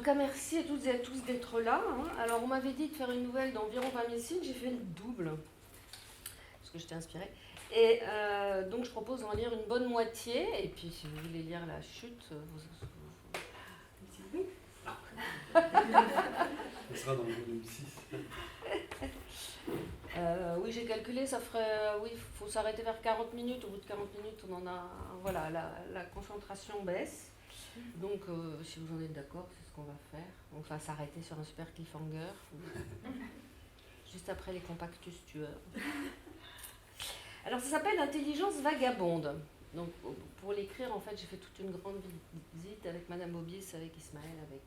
cas, merci à toutes et à tous d'être là. Alors, on m'avait dit de faire une nouvelle d'environ 20 000 signes, j'ai fait le double, parce que j'étais inspirée. Et donc, je propose d'en lire une bonne moitié, et puis si vous voulez lire la chute, Oui. Ça sera dans le volume 6. oui, j'ai calculé, ça ferait... oui, il faut s'arrêter vers 40 minutes. Au bout de 40 minutes, on en a... Voilà, la concentration baisse. Donc, si vous en êtes d'accord, c'est ce qu'on va faire. On va s'arrêter sur un super cliffhanger, juste après les compactus tueurs. Alors, ça s'appelle Intelligence vagabonde. Donc, pour l'écrire, en fait, j'ai fait toute une grande visite avec Madame Bobis, avec Ismaël, avec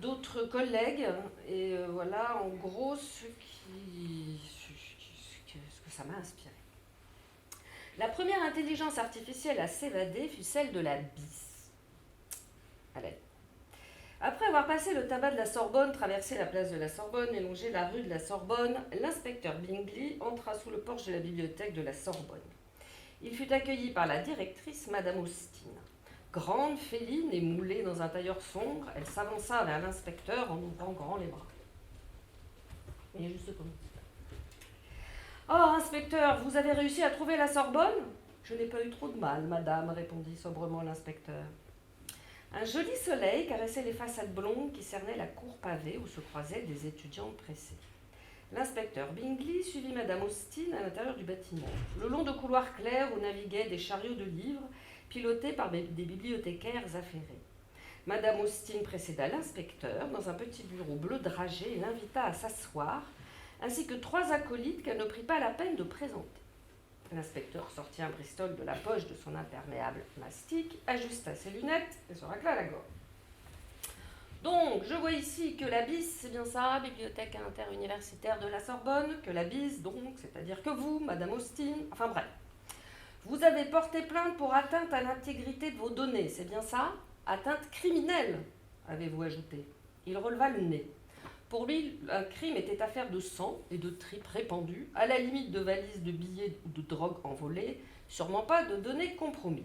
d'autres collègues. Et voilà, en gros, ce que ça m'a inspiré. La première intelligence artificielle à s'évader fut celle de la BIS. Allez. Après avoir passé le tabac de la Sorbonne, traversé la place de la Sorbonne et longé la rue de la Sorbonne, l'inspecteur Bingley entra sous le porche de la bibliothèque de la Sorbonne. Il fut accueilli par la directrice, Madame Austin. Grande, féline et moulée dans un tailleur sombre, elle s'avança vers l'inspecteur en ouvrant grand les bras. Il est juste comme ça. « Oh, inspecteur, vous avez réussi à trouver la Sorbonne ?»« Je n'ai pas eu trop de mal, madame, » répondit sobrement l'inspecteur. Un joli soleil caressait les façades blondes qui cernaient la cour pavée où se croisaient des étudiants pressés. L'inspecteur Bingley suivit Madame Austin à l'intérieur du bâtiment, le long de couloirs clairs où naviguaient des chariots de livres pilotés par des bibliothécaires affairés. Madame Austin précéda l'inspecteur dans un petit bureau bleu dragé et l'invita à s'asseoir, ainsi que 3 acolytes qu'elle ne prit pas la peine de présenter. L'inspecteur sortit un Bristol de la poche de son imperméable mastic, ajusta ses lunettes et se racla la gorge. Donc, je vois ici que la BIS, c'est bien ça, Bibliothèque interuniversitaire de la Sorbonne, que la BIS, donc, c'est-à-dire que vous, Madame Austin, enfin bref. Vous avez porté plainte pour atteinte à l'intégrité de vos données, c'est bien ça? Atteinte criminelle, avez-vous ajouté. Il releva le nez. Pour lui, un crime était affaire de sang et de tripes répandues, à la limite de valises de billets ou de drogue envolées, sûrement pas de données compromises.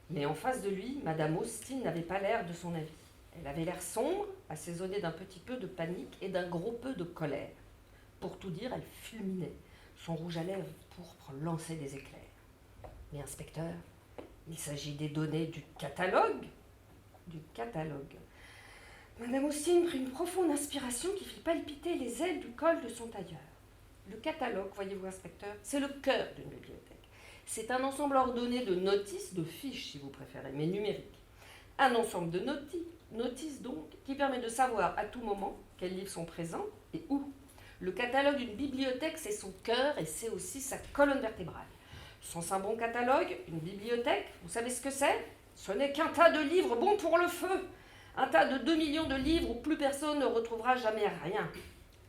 Mais en face de lui, Madame Austin n'avait pas l'air de son avis. Elle avait l'air sombre, assaisonnée d'un petit peu de panique et d'un gros peu de colère. Pour tout dire, elle fulminait. Son rouge à lèvres pourpre lançait des éclairs. Mais inspecteur, il s'agit des données du catalogue. Du catalogue. Madame Austin prit une profonde inspiration qui fit palpiter les ailes du col de son tailleur. Le catalogue, voyez-vous, inspecteur, c'est le cœur d'une bibliothèque. C'est un ensemble ordonné de notices, de fiches, si vous préférez, mais numériques. Un ensemble de notices donc, qui permet de savoir à tout moment quels livres sont présents et où. Le catalogue d'une bibliothèque, c'est son cœur et c'est aussi sa colonne vertébrale. Sans un bon catalogue, une bibliothèque, vous savez ce que c'est? Ce n'est qu'un tas de livres bons pour le feu. Un tas de 2 millions de livres où plus personne ne retrouvera jamais rien.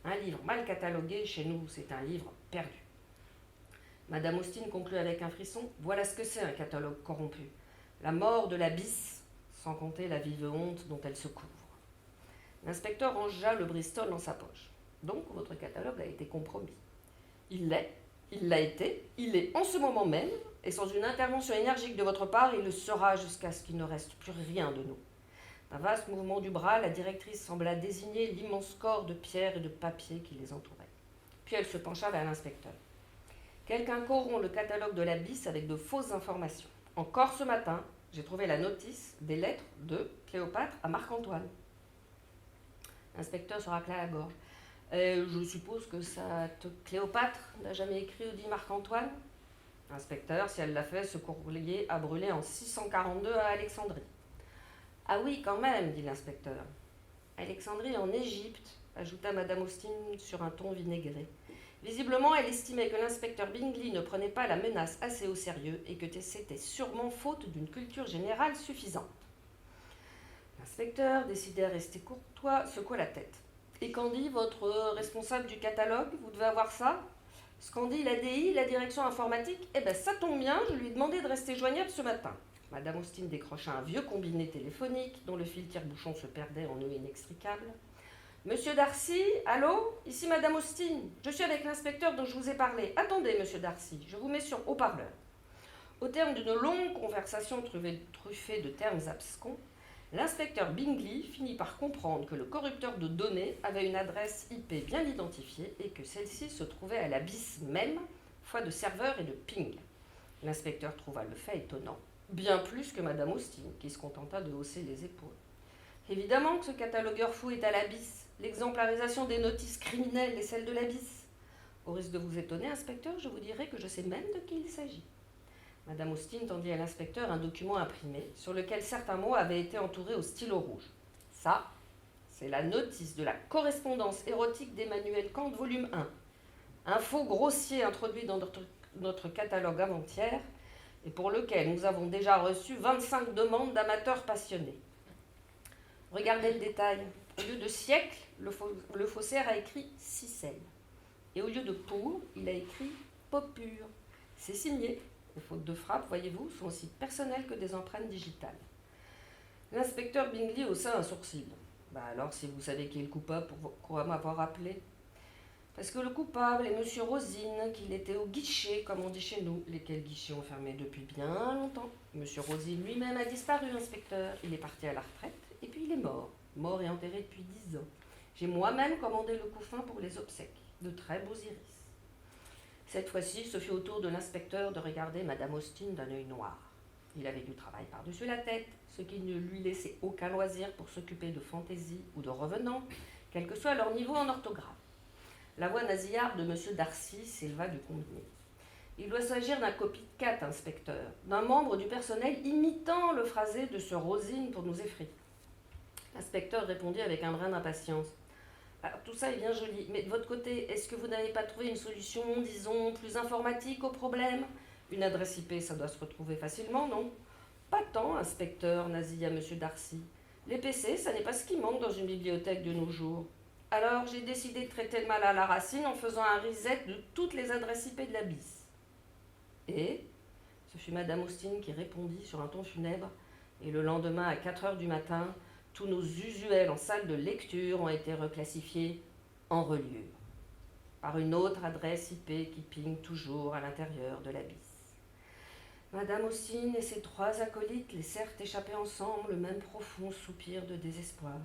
Un livre mal catalogué, chez nous, c'est un livre perdu. Madame Austin conclut avec un frisson. Voilà ce que c'est un catalogue corrompu. La mort de la BIS, sans compter la vive honte dont elle se couvre. L'inspecteur rangea le Bristol dans sa poche. Donc, votre catalogue a été compromis. Il l'a été, il l'est en ce moment même, et sans une intervention énergique de votre part, il le sera jusqu'à ce qu'il ne reste plus rien de nous. D'un vaste mouvement du bras, la directrice sembla désigner l'immense corps de pierre et de papier qui les entourait. Puis elle se pencha vers l'inspecteur. Quelqu'un corrompt le catalogue de la BIS avec de fausses informations. Encore ce matin, j'ai trouvé la notice des lettres de Cléopâtre à Marc-Antoine. L'inspecteur se racla la gorge. Je suppose que Cléopâtre n'a jamais écrit ou dit Marc-Antoine? Inspecteur, si elle l'a fait, ce courrier a brûlé en 642 à Alexandrie. Ah oui, quand même, dit l'inspecteur. Alexandrie en Égypte, ajouta Madame Austin sur un ton vinaigré. Visiblement, elle estimait que l'inspecteur Bingley ne prenait pas la menace assez au sérieux et que c'était sûrement faute d'une culture générale suffisante. L'inspecteur, décidé à rester courtois, secoua la tête. Et qu'en dit votre responsable du catalogue? Vous devez avoir ça? Ce qu'en dit l'ADI, la direction informatique? Eh bien, ça tombe bien, je lui ai demandé de rester joignable ce matin. Madame Austin décrocha un vieux combiné téléphonique dont le fil tire-bouchon se perdait en nœuds inextricables. Monsieur Darcy, allô? Ici Madame Austin. Je suis avec l'inspecteur dont je vous ai parlé. Attendez, Monsieur Darcy, je vous mets sur haut-parleur. Au terme d'une longue conversation truffée de termes abscons, L'inspecteur Bingley finit par comprendre que le corrupteur de données avait une adresse IP bien identifiée et que celle-ci se trouvait à l'Abysse même, foi de serveur et de ping. L'inspecteur trouva le fait étonnant, bien plus que Madame Austin, qui se contenta de hausser les épaules. Évidemment que ce catalogueur fou est à l'Abysse. L'exemplarisation des notices criminelles est celle de l'Abysse. Au risque de vous étonner, inspecteur, je vous dirai que je sais même de qui il s'agit. Madame Austin tendit à l'inspecteur un document imprimé sur lequel certains mots avaient été entourés au stylo rouge. Ça, c'est la notice de la correspondance érotique d'Emmanuel Kant, volume 1. Un faux grossier introduit dans notre catalogue avant-hier et pour lequel nous avons déjà reçu 25 demandes d'amateurs passionnés. Regardez le détail. Au lieu de siècle, le faussaire a écrit cicelle. Et au lieu de pour, il a écrit popure. C'est signé. Les fautes de frappe, voyez-vous, sont aussi personnelles que des empreintes digitales. L'inspecteur Bingley haussa un sourcil. Alors, si vous savez qui est le coupable, pourquoi m'avoir appelé ? Parce que le coupable est Monsieur Rosine, qu'il était au guichet, comme on dit chez nous, lesquels guichets ont fermé depuis bien longtemps. Monsieur Rosine lui-même a disparu, inspecteur. Il est parti à la retraite, et puis il est mort. Mort et enterré depuis 10 ans. J'ai moi-même commandé le couffin pour les obsèques. De très beaux iris. Cette fois-ci, ce fut au tour de l'inspecteur de regarder Madame Austin d'un œil noir. Il avait du travail par-dessus la tête, ce qui ne lui laissait aucun loisir pour s'occuper de fantaisie ou de revenants, quel que soit leur niveau en orthographe. La voix nasillarde de M. Darcy s'éleva du combiné. Il doit s'agir d'un copycat, inspecteur, d'un membre du personnel imitant le phrasé de ce Rosine pour nous effrayer. L'inspecteur répondit avec un brin d'impatience. Alors, tout ça est bien joli, mais de votre côté, est-ce que vous n'avez pas trouvé une solution, disons, plus informatique au problème ? Une adresse IP, ça doit se retrouver facilement, non ? Pas tant, inspecteur, nasilla M. Darcy. Les PC, ça n'est pas ce qui manque dans une bibliothèque de nos jours. Alors, j'ai décidé de traiter le mal à la racine en faisant un reset de toutes les adresses IP de l'Abysse. Et ce fut Madame Austin qui répondit sur un ton funèbre, et le lendemain, à 4 heures du matin, tous nos usuels en salle de lecture ont été reclassifiés en reliure, par une autre adresse IP qui ping toujours à l'intérieur de l'Abysse. Madame Austin et ses 3 acolytes laissèrent échapper ensemble le même profond soupir de désespoir.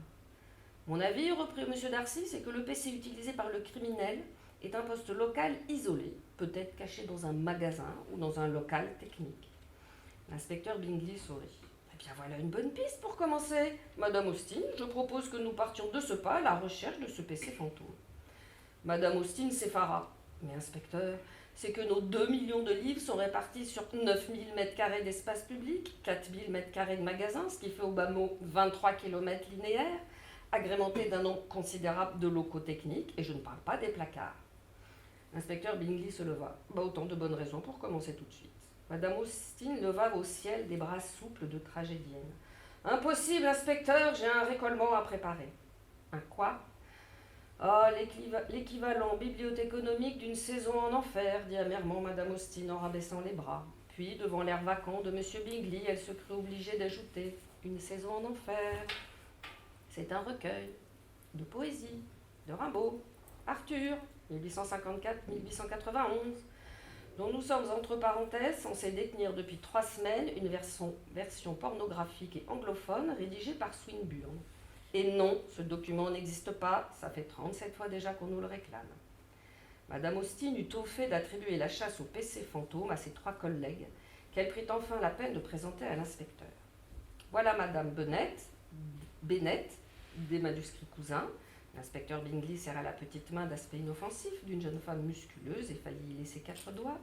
Mon avis, reprit M. Darcy, c'est que le PC utilisé par le criminel est un poste local isolé, peut-être caché dans un magasin ou dans un local technique. L'inspecteur Bingley sourit. Eh bien voilà une bonne piste pour commencer. Madame Austin, je propose que nous partions de ce pas à la recherche de ce PC fantôme. Madame Austin s'effara. Mais inspecteur, c'est que nos 2 millions de livres sont répartis sur 9000 m² d'espace public, 4000 m² de magasins, ce qui fait au bas mot 23 km linéaires, agrémenté d'un nombre considérable de locaux techniques, et je ne parle pas des placards. L'inspecteur Bingley se leva. Autant de bonnes raisons pour commencer tout de suite. Madame Austin leva au ciel des bras souples de tragédienne. Impossible, inspecteur, j'ai un récollement à préparer. Un quoi ? L'équivalent bibliothéconomique d'une saison en enfer, dit amèrement Madame Austin en rabaissant les bras. Puis, devant l'air vacant de Monsieur Bingley, elle se crut obligée d'ajouter une saison en enfer. C'est un recueil de poésie, de Rimbaud, Arthur, 1854-1891, dont nous sommes entre parenthèses censés détenir depuis 3 semaines une version pornographique et anglophone rédigée par Swinburne. Et non, ce document n'existe pas, ça fait 37 fois déjà qu'on nous le réclame. Madame Austin eut au fait d'attribuer la chasse au PC fantôme à ses 3 collègues, qu'elle prit enfin la peine de présenter à l'inspecteur. Voilà Madame Bennett, des manuscrits cousins. L'inspecteur Bingley serra la petite main d'aspect inoffensif d'une jeune femme musculeuse et faillit y laisser 4 doigts.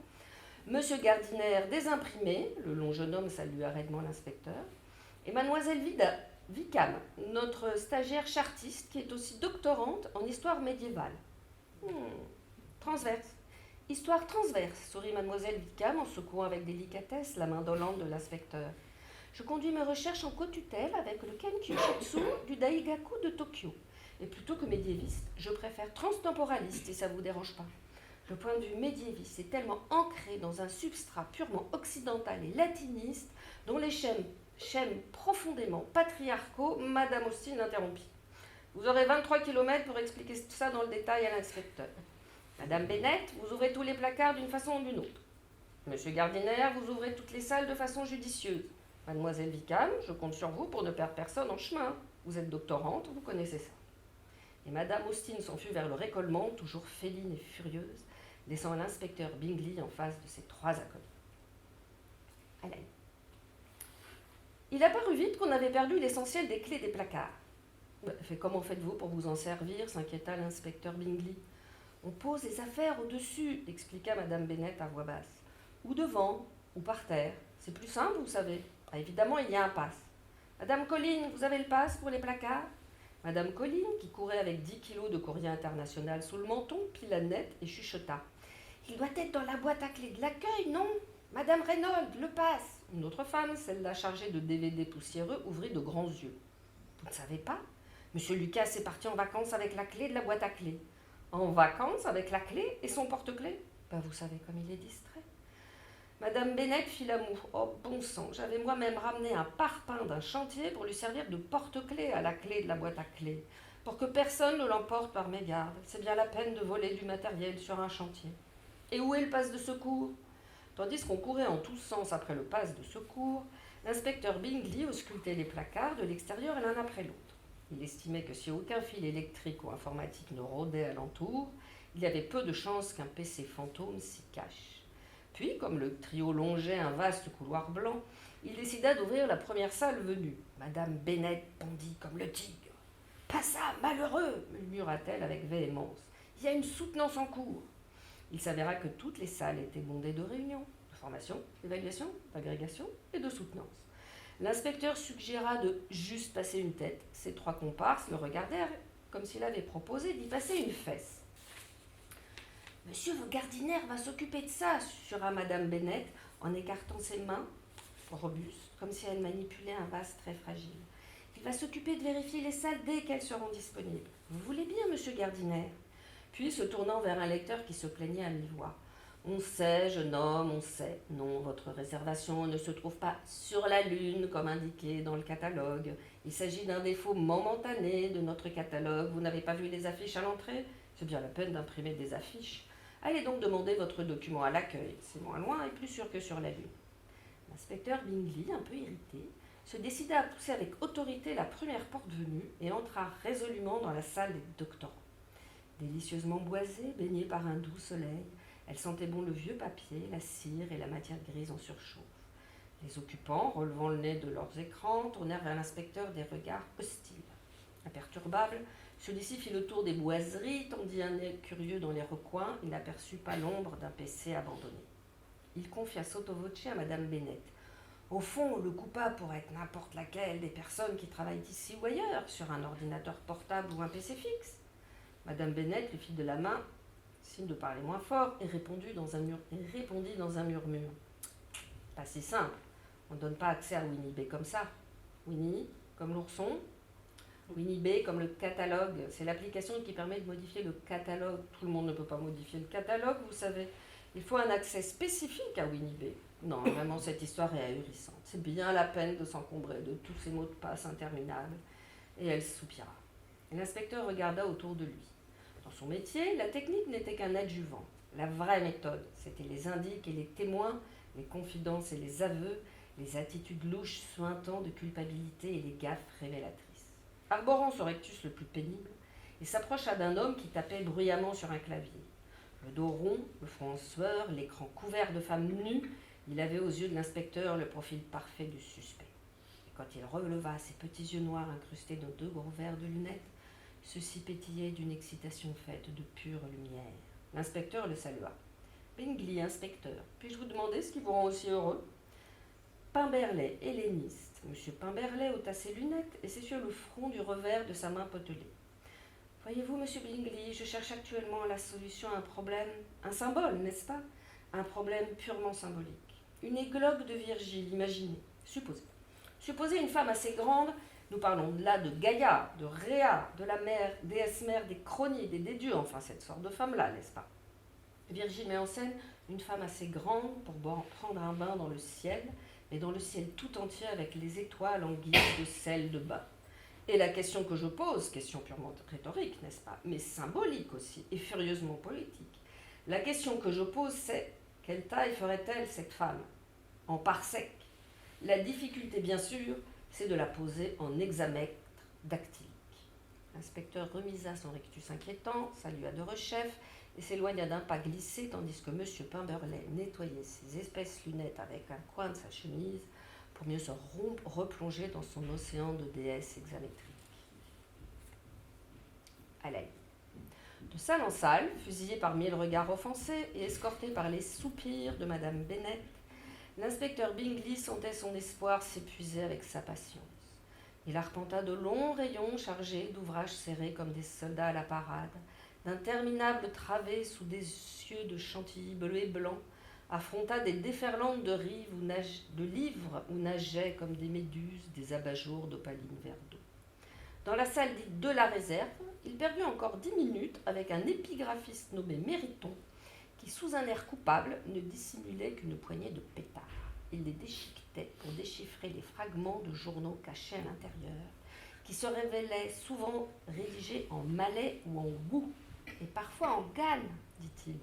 Monsieur Gardiner, des imprimés, le long jeune homme salua raidement l'inspecteur, et Mademoiselle Wickham, notre stagiaire chartiste qui est aussi doctorante en histoire médiévale. Transverse. Histoire transverse, sourit Mademoiselle Wickham en secouant avec délicatesse la main dolente de l'inspecteur. Je conduis mes recherches en co-tutelle avec le Kenkyushetsu du Daigaku de Tokyo. Et plutôt que médiéviste, je préfère transtemporaliste si ça ne vous dérange pas. Le point de vue médiéviste est tellement ancré dans un substrat purement occidental et latiniste dont les schèmes profondément patriarcaux, Madame Austin interrompit. Vous aurez 23 km pour expliquer tout ça dans le détail à l'inspecteur. Madame Bennett, vous ouvrez tous les placards d'une façon ou d'une autre. Monsieur Gardiner, vous ouvrez toutes les salles de façon judicieuse. Mademoiselle Wickham, je compte sur vous pour ne perdre personne en chemin. Vous êtes doctorante, vous connaissez ça. Et Madame Austin s'enfuit vers le récollement, toujours féline et furieuse, laissant l'inspecteur Bingley en face de ses 3 acolytes. Allez. Il apparut vite qu'on avait perdu l'essentiel des clés des placards. Comment faites-vous pour vous en servir s'inquiéta l'inspecteur Bingley. On pose les affaires au-dessus, expliqua Madame Bennet à voix basse. Ou devant, ou par terre. C'est plus simple, vous savez. Évidemment, il y a un pass. Madame Colline, vous avez le pass pour les placards ? Madame Colline, qui courait avec 10 kilos de courrier international sous le menton, pila net et chuchota. Il doit être dans la boîte à clés de l'accueil, non ? Madame Reynolds, le passe. Une autre femme, celle-là chargée de DVD poussiéreux, ouvrit de grands yeux. Vous ne savez pas ? Monsieur Lucas est parti en vacances avec la clé de la boîte à clés. En vacances avec la clé et son porte-clés ? Vous savez comme il est distrait. Madame Bennet fit la moue. Oh, bon sang, j'avais moi-même ramené un parpaing d'un chantier pour lui servir de porte-clés à la clé de la boîte à clés, pour que personne ne l'emporte par mégarde. C'est bien la peine de voler du matériel sur un chantier. Et où est le passe de secours ? Tandis qu'on courait en tous sens après le passe de secours, l'inspecteur Bingley auscultait les placards de l'extérieur l'un après l'autre. Il estimait que si aucun fil électrique ou informatique ne rôdait alentour, il y avait peu de chances qu'un PC fantôme s'y cache. Puis, comme le trio longeait un vaste couloir blanc, il décida d'ouvrir la première salle venue. Madame Bennet bondit comme le tigre. « Pas ça, malheureux !» murmura-t-elle avec véhémence. « Il y a une soutenance en cours. » Il s'avéra que toutes les salles étaient bondées de réunions, de formation, d'évaluation, d'agrégation et de soutenance. L'inspecteur suggéra de juste passer une tête. Ses 3 comparses le regardèrent comme s'il avait proposé d'y passer une fesse. « Monsieur Gardiner va s'occuper de ça », susurra Madame Bennet en écartant ses mains robustes, comme si elle manipulait un vase très fragile. « Il va s'occuper de vérifier les salles dès qu'elles seront disponibles. Vous voulez bien, Monsieur Gardiner ?» Puis, se tournant vers un lecteur qui se plaignait à mi-voix. « On sait, jeune homme, on sait. Non, votre réservation ne se trouve pas sur la Lune, comme indiqué dans le catalogue. Il s'agit d'un défaut momentané de notre catalogue. Vous n'avez pas vu les affiches à l'entrée ? C'est bien la peine d'imprimer des affiches. Allez donc demander votre document à l'accueil. C'est moins loin et plus sûr que sur la Lune. » L'inspecteur Bingley, un peu irrité, se décida à pousser avec autorité la première porte venue et entra résolument dans la salle des doctorants. Délicieusement boisée, baignée par un doux soleil, elle sentait bon le vieux papier, la cire et la matière grise en surchauffe. Les occupants, relevant le nez de leurs écrans, tournèrent vers l'inspecteur des regards hostiles. Imperturbable, celui-ci fit le tour des boiseries, tendit un œil curieux dans les recoins et n'aperçut pas l'ombre d'un PC abandonné. Il confia sotto voce à Madame Bennet. Au fond, le coupable pourrait être n'importe laquelle des personnes qui travaillent ici ou ailleurs, sur un ordinateur portable ou un PC fixe. Madame Bennet lui fit de la main signe de parler moins fort et répondit dans un murmure. Pas si simple. On ne donne pas accès à Winnie B comme ça. Winnie, comme l'ourson. Winnie B comme le catalogue. C'est l'application qui permet de modifier le catalogue. Tout le monde ne peut pas modifier le catalogue, vous savez. Il faut un accès spécifique à Winnie B. Non, vraiment, cette histoire est ahurissante. C'est bien la peine de s'encombrer de tous ces mots de passe interminables. Et elle soupira. Et l'inspecteur regarda autour de lui. Dans son métier, la technique n'était qu'un adjuvant. La vraie méthode, c'était les indices et les témoins, les confidences et les aveux, les attitudes louches suintant de culpabilité et les gaffes révélatrices. Arborant son rectus le plus pénible, il s'approcha d'un homme qui tapait bruyamment sur un clavier. Le dos rond, le front en sueur, l'écran couvert de femmes nues, il avait aux yeux de l'inspecteur le profil parfait du suspect. Et quand il releva ses petits yeux noirs incrustés dans 2 gros verres de lunettes, ceux-ci pétillaient d'une excitation faite de pure lumière. L'inspecteur le salua. « Bingley, inspecteur, puis-je vous demander ce qui vous rend aussi heureux ?» Pimberley, helléniste. Monsieur Pimberley ôta ses lunettes et s'essuya le front du revers de sa main potelée. « Voyez-vous, monsieur Bingley, je cherche actuellement la solution à un problème, un symbole, n'est-ce pas ? Un problème purement symbolique. Une églogue de Virgile, imaginez. Supposez une femme assez grande. Nous parlons là de Gaïa, de Rhea, de la mère, déesse mère des Chronides et des dieux, enfin cette sorte de femme-là, n'est-ce pas ? Virgile met en scène une femme assez grande pour prendre un bain dans le ciel, mais dans le ciel tout entier avec les étoiles en guise de sel de bain. Et la question que je pose, question purement rhétorique, n'est-ce pas, mais symbolique aussi, et furieusement politique. La question que je pose, c'est quelle taille ferait-elle cette femme ? En parsec. La difficulté, bien sûr, c'est de la poser en hexamètre dactylique. L'inspecteur remisa son rictus inquiétant, salua de rechef et s'éloigna d'un pas glissé tandis que M. Pimberley nettoyait ses épaisses lunettes avec un coin de sa chemise pour mieux se replonger dans son océan de déesses hexamétriques. Haleine. De salle en salle, fusillé par 1000 regards offensés et escorté par les soupirs de Madame Bennet, l'inspecteur Bingley sentait son espoir s'épuiser avec sa patience. Il arpenta de longs rayons chargés d'ouvrages serrés comme des soldats à la parade, d'interminables travées sous des cieux de chantilly bleu et blanc, affronta des déferlantes de livres où nageaient comme des méduses des abat-jours d'opaline vert d'eau. Dans la salle dite de la réserve, il perdut encore 10 minutes avec un épigraphiste nommé Mériton, qui, sous un air coupable, ne dissimulait qu'une poignée de pétards. Il les déchiquetait pour déchiffrer les fragments de journaux cachés à l'intérieur, qui se révélaient souvent rédigés en malais ou en wou, et parfois en gane, dit-il.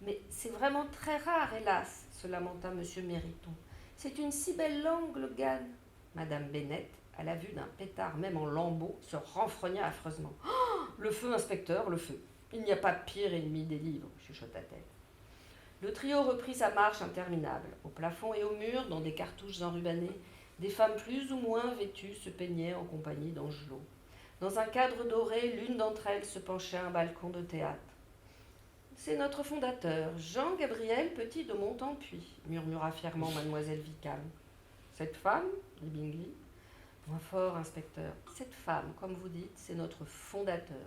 Mais c'est vraiment très rare, hélas, se lamenta M. Mériton. C'est une si belle langue, le gane. Madame Bennet, à la vue d'un pétard même en lambeaux, se renfrogna affreusement. Oh, le feu, inspecteur, le feu. Il n'y a pas pire ennemi des livres, chuchota-t-elle. Le trio reprit sa marche interminable. Au plafond et au mur, dans des cartouches enrubannées, des femmes plus ou moins vêtues se peignaient en compagnie d'Angelot. Dans un cadre doré, l'une d'entre elles se penchait à un balcon de théâtre. « C'est notre fondateur, Jean-Gabriel Petit de Montempuis, murmura fièrement mademoiselle Wickham. « Cette femme » dit Bingley. « Moins fort, inspecteur. Cette femme, comme vous dites, c'est notre fondateur.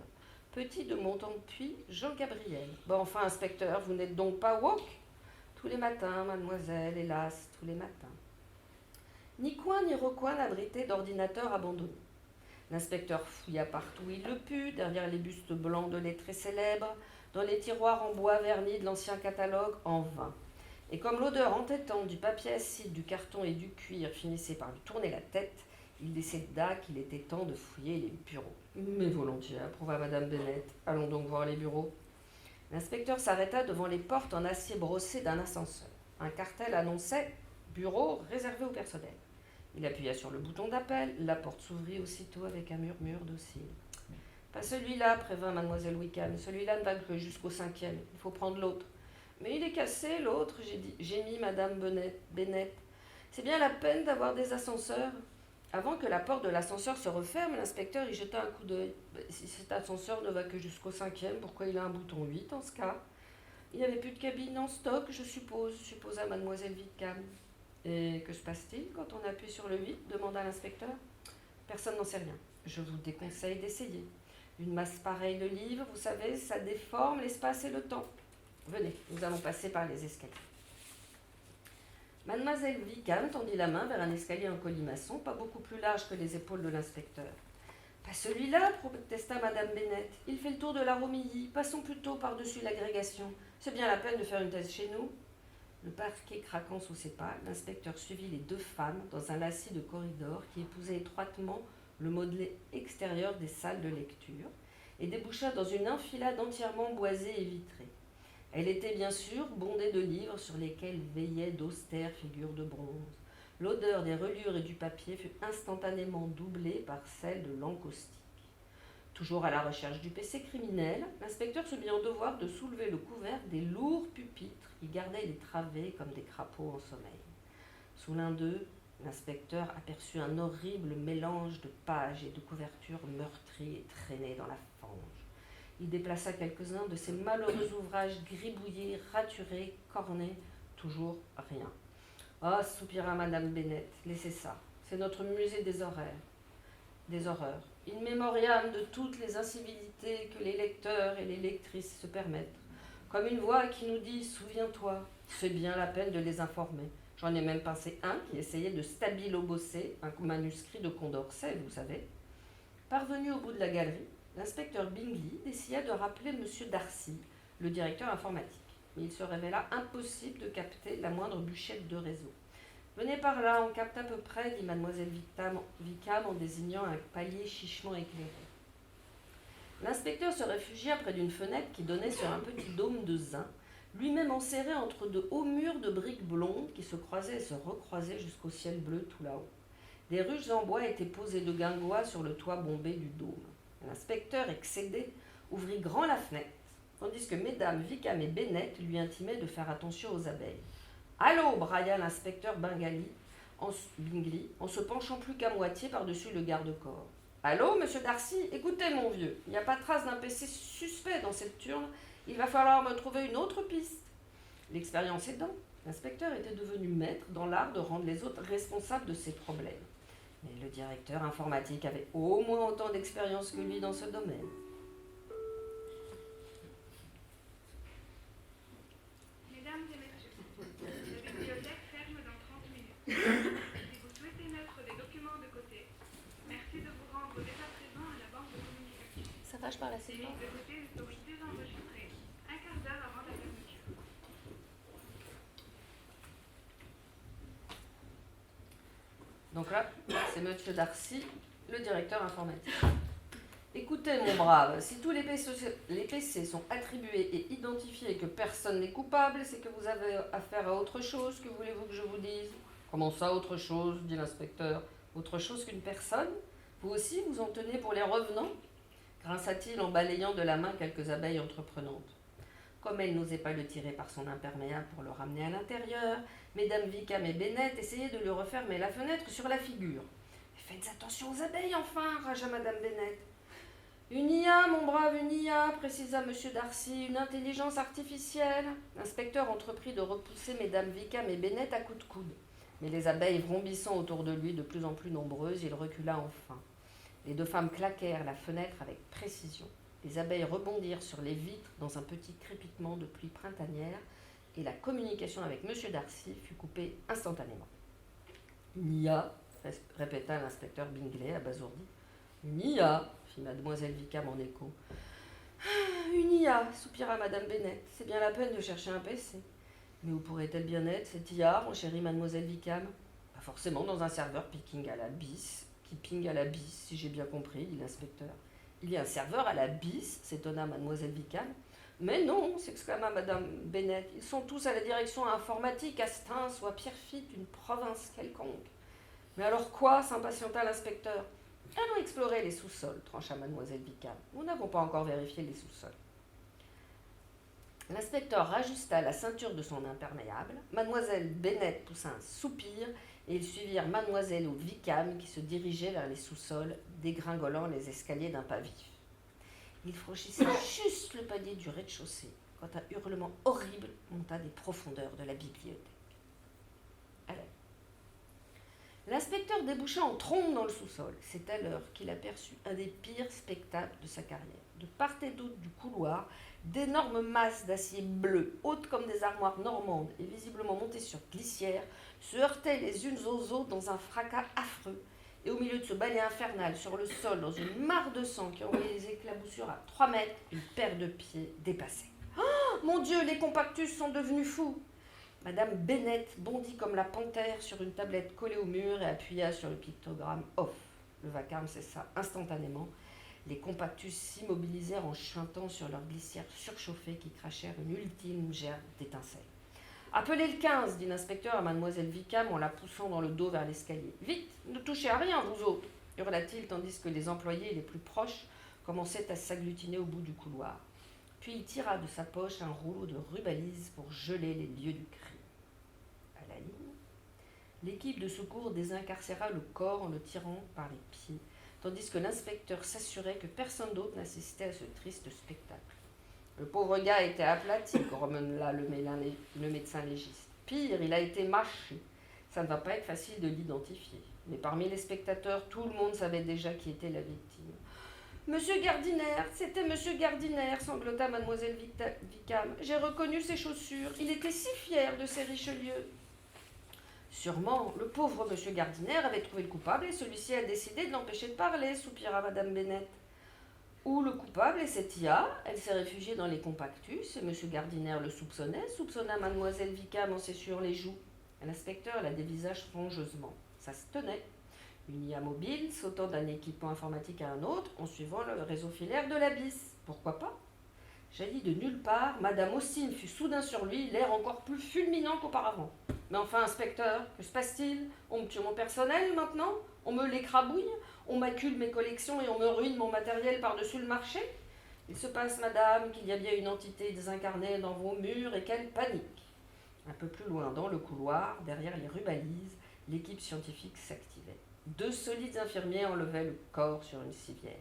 Petit de Montempuis, Jean-Gabriel. Bon, enfin, inspecteur, vous n'êtes donc pas woke ? Tous les matins, mademoiselle, hélas, tous les matins. » Ni coin ni recoin n'abritait d'ordinateur abandonné. L'inspecteur fouilla partout où il le put, derrière les bustes blancs de lettrés célèbres, dans les tiroirs en bois verni de l'ancien catalogue, en vain. Et comme l'odeur entêtante du papier acide, du carton et du cuir finissait par lui tourner la tête, il décida qu'il était temps de fouiller les bureaux. « Mais volontiers, approuva Madame Bennet. Allons donc voir les bureaux. » L'inspecteur s'arrêta devant les portes en acier brossé d'un ascenseur. Un cartel annonçait « Bureau réservé au personnel ». Il appuya sur le bouton d'appel, la porte s'ouvrit aussitôt avec un murmure docile. « Pas celui-là, prévint mademoiselle Wickham. Celui-là ne va que jusqu'au 5e. Il faut prendre l'autre. »« Mais il est cassé, l'autre, gémit Madame Bennet. C'est bien la peine d'avoir des ascenseurs. » Avant que la porte de l'ascenseur se referme, l'inspecteur y jeta un coup d'œil. « Si cet ascenseur ne va que jusqu'au 5e, pourquoi il a un bouton 8 en ce cas ? » « Il n'y avait plus de cabine en stock, je suppose, supposa mademoiselle Wickham. « Et que se passe-t-il quand on appuie sur le 8 » demanda l'inspecteur. « Personne n'en sait rien. Je vous déconseille d'essayer. Une masse pareille de livres, vous savez, ça déforme l'espace et le temps. Venez, nous allons passer par les escaliers. » Mademoiselle Wickham tendit la main vers un escalier en colimaçon, pas beaucoup plus large que les épaules de l'inspecteur. « Pas celui-là, protesta Madame Bennet. Il fait le tour de la Romilly. Passons plutôt par-dessus l'agrégation. C'est bien la peine de faire une thèse chez nous. » Le parquet craquant sous ses pas, l'inspecteur suivit les deux femmes dans un lacis de corridor qui épousait étroitement le modelé extérieur des salles de lecture et déboucha dans une enfilade entièrement boisée et vitrée. Elle était bien sûr bondée de livres sur lesquels veillaient d'austères figures de bronze. L'odeur des reliures et du papier fut instantanément doublée par celle de l'encaustique. Toujours à la recherche du PC criminel, l'inspecteur se mit en devoir de soulever le couvercle des lourds pupitres qui gardaient les travées comme des crapauds en sommeil. Sous l'un d'eux, l'inspecteur aperçut un horrible mélange de pages et de couvertures meurtries et traînées dans la fange. Il déplaça quelques-uns de ces malheureux ouvrages gribouillés, raturés, cornés, toujours rien. « Ah, soupira Madame Bennet, laissez ça, c'est notre musée des horreurs. In memoriam de toutes les incivilités que les lecteurs et les lectrices se permettent. Comme une voix qui nous dit « Souviens-toi », c'est bien la peine de les informer. J'en ai même pensé un qui essayait de stabilo-bosser un manuscrit de Condorcet, vous savez. » Parvenu au bout de la galerie, l'inspecteur Bingley décida de rappeler M. Darcy, le directeur informatique. Mais il se révéla impossible de capter la moindre bûchette de réseau. « Venez par là, on capte à peu près, » dit mademoiselle Wickham en désignant un palier chichement éclairé. L'inspecteur se réfugia près d'une fenêtre qui donnait sur un petit dôme de zinc, lui-même enserré entre de hauts murs de briques blondes qui se croisaient et se recroisaient jusqu'au ciel bleu tout là-haut. Des ruches en bois étaient posées de guingois sur le toit bombé du dôme. L'inspecteur, excédé, ouvrit grand la fenêtre, tandis que mesdames Wickham et Bennet lui intimaient de faire attention aux abeilles. « Allô !» brailla l'inspecteur Bingley en se penchant plus qu'à moitié par-dessus le garde-corps. « Allô, monsieur Darcy, écoutez, mon vieux, il n'y a pas de trace d'un PC suspect dans cette urne. Il va falloir me trouver une autre piste. » L'expérience aidant, l'inspecteur était devenu maître dans l'art de rendre les autres responsables de ses problèmes. Mais le directeur informatique avait au moins autant d'expérience que lui dans ce domaine. Mesdames et messieurs, la bibliothèque ferme dans 30 minutes. Si vous souhaitez mettre des documents de côté, merci de vous rendre dès à présent à la banque de communication. Ça va, je parle assez Les fort. lignes de côté seront désenregistrées un quart d'heure avant la fermeture. Donc là, c'est monsieur Darcy, le directeur informatique. Écoutez, mon brave, si tous les PC sont attribués et identifiés et que personne n'est coupable, c'est que vous avez affaire à autre chose. Que voulez-vous que je vous dise ? Comment ça, autre chose ? Dit l'inspecteur. Autre chose qu'une personne ? Vous aussi, vous en tenez pour les revenants ? Grinça-t-il en balayant de la main quelques abeilles entreprenantes. Comme elle n'osait pas le tirer par son imperméable pour le ramener à l'intérieur, mesdames Wickham et Bennet essayaient de lui refermer la fenêtre sur la figure. « Faites attention aux abeilles, enfin !» ragea madame Bennet. « Une IA, mon brave, une IA !» précisa monsieur Darcy. « Une intelligence artificielle !» L'inspecteur entreprit de repousser mesdames Wickham et Bennet à coups de coude. Mais les abeilles vrombissant autour de lui de plus en plus nombreuses, il recula enfin. Les deux femmes claquèrent la fenêtre avec précision. Les abeilles rebondirent sur les vitres dans un petit crépitement de pluie printanière et la communication avec M. Darcy fut coupée instantanément. « Une IA ?» répéta l'inspecteur Bingley abasourdi. « Une IA ?» fit mademoiselle Wickham en écho. « Une IA » soupira madame Bennet. « C'est bien la peine de chercher un PC. » « Mais où pourrait-elle bien être, cette IA, mon chéri mademoiselle Wickham ? Pas forcément dans un serveur ping à la bis, qui ping à la bis, si j'ai bien compris, dit l'inspecteur. Il y a un serveur à la bis, s'étonna mademoiselle Wickham. Mais non, s'exclama madame Bennet, ils sont tous à la direction informatique, à Stains ou à Pierrefitte, une province quelconque. Mais alors quoi, s'impatienta l'inspecteur. Allons explorer les sous-sols, trancha mademoiselle Wickham. Nous n'avons pas encore vérifié les sous-sols. L'inspecteur rajusta la ceinture de son imperméable. Mademoiselle Bennet poussa un soupir et ils suivirent mademoiselle Wickham qui se dirigeait vers les sous-sols, dégringolant les escaliers d'un pas vif. Ils franchissaient juste le palier du rez-de-chaussée quand un hurlement horrible monta des profondeurs de la bibliothèque. Allez. L'inspecteur déboucha en trombe dans le sous-sol. C'est alors qu'il aperçut un des pires spectacles de sa carrière. De part et d'autre du couloir, d'énormes masses d'acier bleu, hautes comme des armoires normandes et visiblement montées sur glissière, se heurtaient les unes aux autres dans un fracas affreux. Et au milieu de ce balai infernal, sur le sol, dans une mare de sang qui envoyait les éclaboussures à 3 mètres, une paire de pieds dépassait. « Oh, mon Dieu, les compactus sont devenus fous !» Madame Bennet bondit comme la panthère sur une tablette collée au mur et appuya sur le pictogramme « Off ». Le vacarme cessa instantanément. Les compactus s'immobilisèrent en chuintant sur leurs glissières surchauffées qui crachèrent une ultime gerbe d'étincelles. « Appelez le 15 » dit l'inspecteur à mademoiselle Wickham en la poussant dans le dos vers l'escalier. « Vite, ne touchez à rien, vous autres » hurla-t-il tandis que les employés les plus proches commençaient à s'agglutiner au bout du couloir. Puis il tira de sa poche un rouleau de rubalise pour geler les lieux du crime. À la ligne, l'équipe de secours désincarcéra le corps en le tirant par les pieds, tandis que l'inspecteur s'assurait que personne d'autre n'assistait à ce triste spectacle. Le pauvre gars était aplati, grommela le médecin légiste. Pire, il a été mâché. Ça ne va pas être facile de l'identifier. Mais parmi les spectateurs, tout le monde savait déjà qui était la victime. « Monsieur Gardiner, c'était Monsieur Gardiner !» sanglota mademoiselle Wickham. « J'ai reconnu ses chaussures. Il était si fier de ses Richelieu. » Sûrement, le pauvre Monsieur Gardiner avait trouvé le coupable et celui-ci a décidé de l'empêcher de parler, soupira madame Bennet. Ou le coupable est cette IA, elle s'est réfugiée dans les compactus et Monsieur Gardiner le soupçonna mademoiselle Wickham en s'essuyant les joues. L'inspecteur la dévisage songeusement. Ça se tenait. Une IA mobile sautant d'un équipement informatique à un autre en suivant le réseau filaire de la BIS. Pourquoi pas ? Jaillit de nulle part, Madame Austin fut soudain sur lui, l'air encore plus fulminant qu'auparavant. Mais enfin, inspecteur, que se passe-t-il? On me tue mon personnel maintenant? On me l'écrabouille? On m'accule mes collections et on me ruine mon matériel par-dessus le marché? Il se passe, madame, qu'il y a bien une entité désincarnée dans vos murs et qu'elle panique. Un peu plus loin, dans le couloir, derrière les rubalises, l'équipe scientifique s'activait. 2 solides infirmiers enlevaient le corps sur une civière.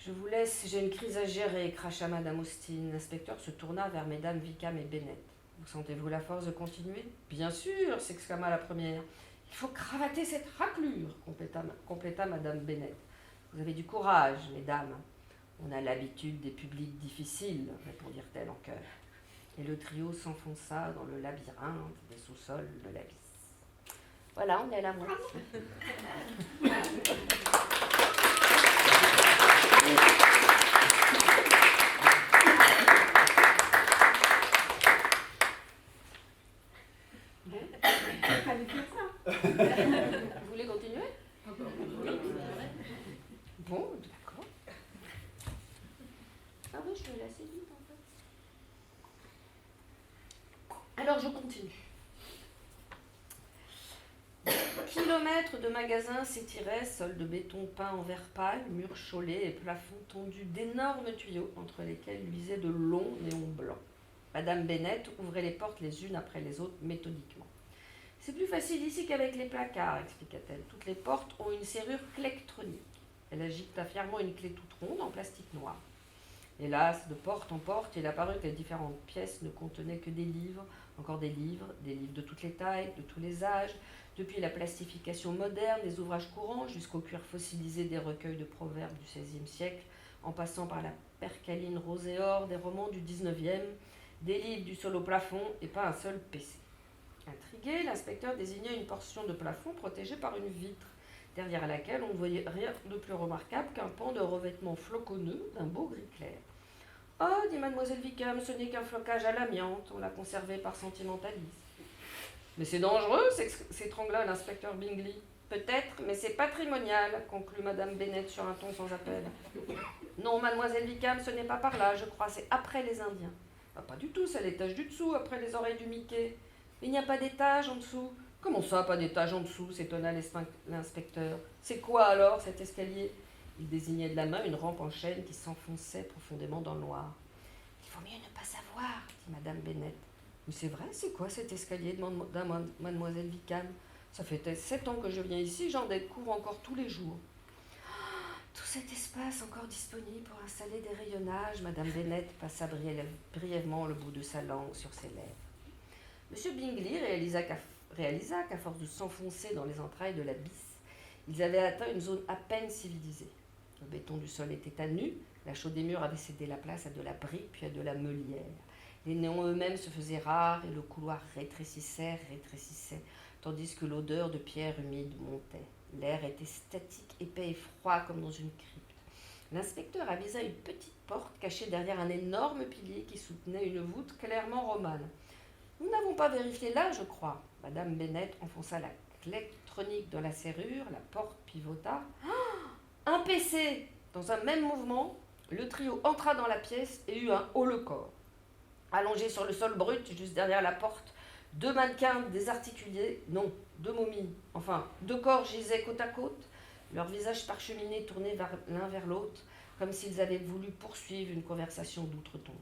Je vous laisse, j'ai une crise à gérer, cracha Madame Austin. L'inspecteur se tourna vers mesdames Wickham et Bennet. Vous sentez-vous la force de continuer? Bien sûr, s'exclama la première. Il faut cravater cette raclure, compléta Madame Bennet. Vous avez du courage, mesdames. On a l'habitude des publics difficiles, répondirent-elles en chœur. Et le trio s'enfonça dans le labyrinthe des sous-sols de la bise. Voilà, on est à la moitié. Vous voulez continuer? Bon, d'accord. Ah oui, je vais assez vite en fait. Alors je continue. Kilomètres de magasins s'étiraient, sols de béton peints en vert pâle, murs chaulés et plafonds tondus d'énormes tuyaux entre lesquels luisaient de longs néons blancs. Madame Bennet ouvrait les portes les unes après les autres méthodiquement. C'est plus facile ici qu'avec les placards, expliqua-t-elle. Toutes les portes ont une serrure clectronique. Elle agita fièrement une clé toute ronde en plastique noir. Hélas, de porte en porte, il apparut que les différentes pièces ne contenaient que des livres, encore des livres de toutes les tailles, de tous les âges, depuis la plastification moderne des ouvrages courants jusqu'au cuir fossilisé des recueils de proverbes du XVIe siècle, en passant par la percaline rose et or des romans du XIXe, des livres du sol au plafond et pas un seul PC. Intrigué, l'inspecteur désigna une portion de plafond protégée par une vitre, derrière laquelle on ne voyait rien de plus remarquable qu'un pan de revêtement floconneux d'un beau gris clair. « Oh, dit mademoiselle Wickham, ce n'est qu'un flocage à l'amiante, on l'a conservé par sentimentalisme. »« Mais c'est dangereux, s'étrangla l'inspecteur Bingley. »« Peut-être, mais c'est patrimonial, conclut madame Bennet sur un ton sans appel. »« Non, mademoiselle Wickham, ce n'est pas par là, je crois, c'est après les Indiens. »« Ah, pas du tout, c'est l'étage du dessous, après les oreilles du Mickey. »« Il n'y a pas d'étage en dessous. »« Comment ça, pas d'étage en dessous ?» s'étonna l'inspecteur. « C'est quoi alors, cet escalier ?» Il désignait de la main une rampe en chêne qui s'enfonçait profondément dans le noir. « Il vaut mieux ne pas savoir, dit madame Bennet. »« Mais c'est vrai, c'est quoi cet escalier ?» demanda mademoiselle Wickham. « Ça fait 7 ans que je viens ici, j'en découvre encore tous les jours. »« Tout cet espace encore disponible pour installer des rayonnages. » Madame Bennet passa brièvement le bout de sa langue sur ses lèvres. Monsieur Bingley réalisa qu'à force de s'enfoncer dans les entrailles de l'abysse, ils avaient atteint une zone à peine civilisée. Le béton du sol était à nu, la chaux des murs avait cédé la place à de la brique puis à de la meulière. Les néons eux-mêmes se faisaient rares et le couloir rétrécissait, tandis que l'odeur de pierre humide montait. L'air était statique, épais et froid comme dans une crypte. L'inspecteur avisa une petite porte cachée derrière un énorme pilier qui soutenait une voûte clairement romane. « Nous n'avons pas vérifié là, je crois. » Madame Bennet enfonça la clectronique dans la serrure, la porte pivota. Un PC! Dans un même mouvement, le trio entra dans la pièce et eut un haut-le-corps. Allongés sur le sol brut, juste derrière la porte, 2 mannequins désarticulés, non, 2 momies, enfin, 2 corps gisaient côte à côte, leurs visages parcheminés tournés l'un vers l'autre, comme s'ils avaient voulu poursuivre une conversation d'outre-tombe.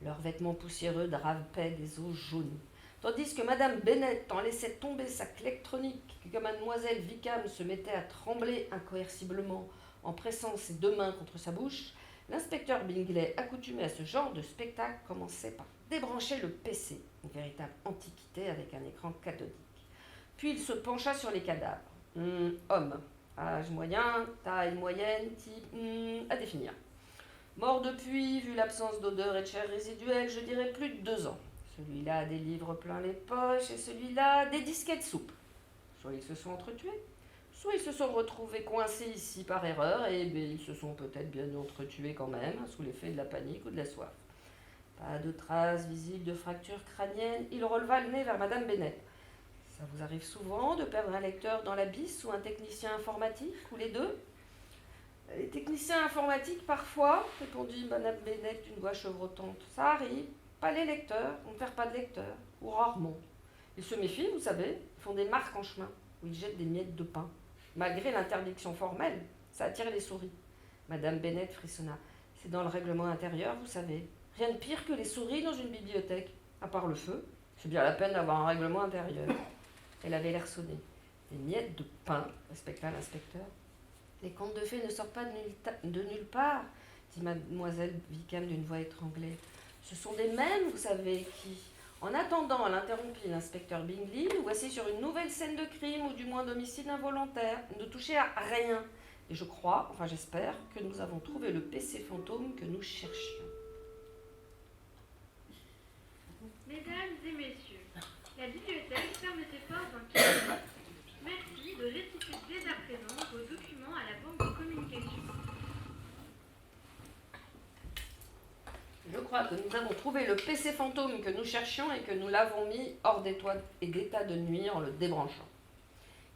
Leurs vêtements poussiéreux drapaient des os jaunis. Tandis que madame Bennet en laissait tomber sa clectronique, que mademoiselle Wickham se mettait à trembler incoerciblement en pressant ses 2 mains contre sa bouche, l'inspecteur Bingley, accoutumé à ce genre de spectacle, commençait par débrancher le PC, une véritable antiquité avec un écran cathodique. Puis il se pencha sur les cadavres. Homme, âge moyen, taille moyenne, type à définir. Mort depuis, vu l'absence d'odeur et de chair résiduelle, je dirais plus de 2 ans. Celui-là a des livres plein les poches et celui-là des disquettes souples. Soit ils se sont entretués, soit ils se sont retrouvés coincés ici par erreur et ils se sont peut-être bien entretués quand même, sous l'effet de la panique ou de la soif. Pas de traces visibles de fractures crâniennes. Il releva le nez vers madame Bennet. Ça vous arrive souvent de perdre un lecteur dans l'abysse ou un technicien informatique, ou les deux ? Les techniciens informatiques, parfois, répondit Madame Bennett d'une voix chevrotante. Ça arrive, pas les lecteurs, on ne perd pas de lecteurs, ou rarement. Ils se méfient, vous savez, ils font des marques en chemin, où ils jettent des miettes de pain. Malgré l'interdiction formelle, ça attire les souris. Madame Bennett frissonna. C'est dans le règlement intérieur, vous savez. Rien de pire que les souris dans une bibliothèque. À part le feu, c'est bien la peine d'avoir un règlement intérieur. Elle avait l'air sonné. Des miettes de pain, respecta l'inspecteur. Les contes de fées ne sortent pas de nulle part, dit mademoiselle Wickham d'une voix étranglée. Ce sont des mêmes, vous savez, qui... En attendant, elle interrompit l'inspecteur Bingley, nous voici sur une nouvelle scène de crime, ou du moins d'homicide involontaire. Ne touchez à rien. Et je crois, enfin j'espère, que nous avons trouvé le PC fantôme que nous cherchions. Mesdames et messieurs, la bibliothèque ferme ses portes dans 15 minutes. Merci de restituer dès à présent vos documents à la banque de communication. Je crois que nous avons trouvé le PC fantôme que nous cherchions et que nous l'avons mis hors d'état de nuire en le débranchant.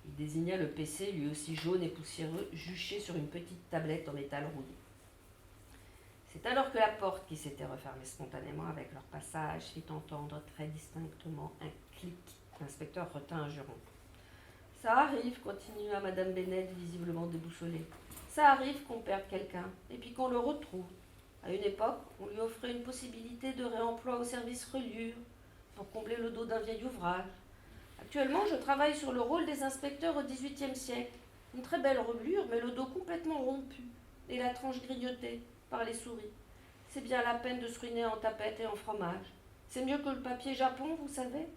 Il désigna le PC, lui aussi jaune et poussiéreux, juché sur une petite tablette en métal rouillé. C'est alors que la porte, qui s'était refermée spontanément avec leur passage, fit entendre très distinctement un clic. L'inspecteur retint un juron. « Ça arrive, continua Madame Bennett, visiblement déboussolée. Ça arrive qu'on perde quelqu'un, et puis qu'on le retrouve. À une époque, on lui offrait une possibilité de réemploi au service reliure, pour combler le dos d'un vieil ouvrage. Actuellement, je travaille sur le rôle des inspecteurs au XVIIIe siècle. Une très belle reliure, mais le dos complètement rompu, et la tranche grignotée par les souris. C'est bien la peine de se ruiner en tapette et en fromage. C'est mieux que le papier Japon, vous savez.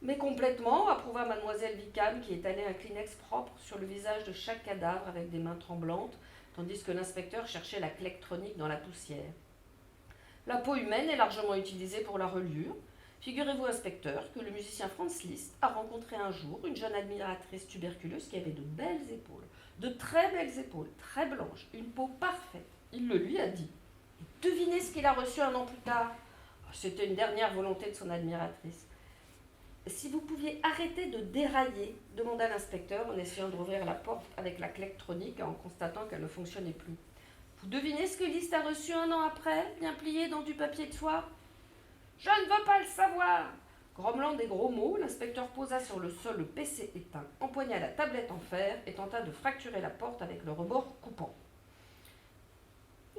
Mais complètement, approuva mademoiselle Wickham, qui étalait un Kleenex propre sur le visage de chaque cadavre avec des mains tremblantes, tandis que l'inspecteur cherchait la clectronique dans la poussière. La peau humaine est largement utilisée pour la reliure. Figurez-vous, inspecteur, que le musicien Franz Liszt a rencontré un jour une jeune admiratrice tuberculeuse qui avait de belles épaules, de très belles épaules, très blanches, une peau parfaite. Il le lui a dit. Et devinez ce qu'il a reçu un an plus tard. C'était une dernière volonté de son admiratrice. Si vous pouviez arrêter de dérailler, demanda l'inspecteur en essayant de rouvrir la porte avec la clectronique et en constatant qu'elle ne fonctionnait plus. Vous devinez ce que Liszt a reçu un an après, bien plié dans du papier de soie? Je ne veux pas le savoir. Grommelant des gros mots, l'inspecteur posa sur le sol le PC éteint, empoigna la tablette en fer et tenta de fracturer la porte avec le rebord coupant.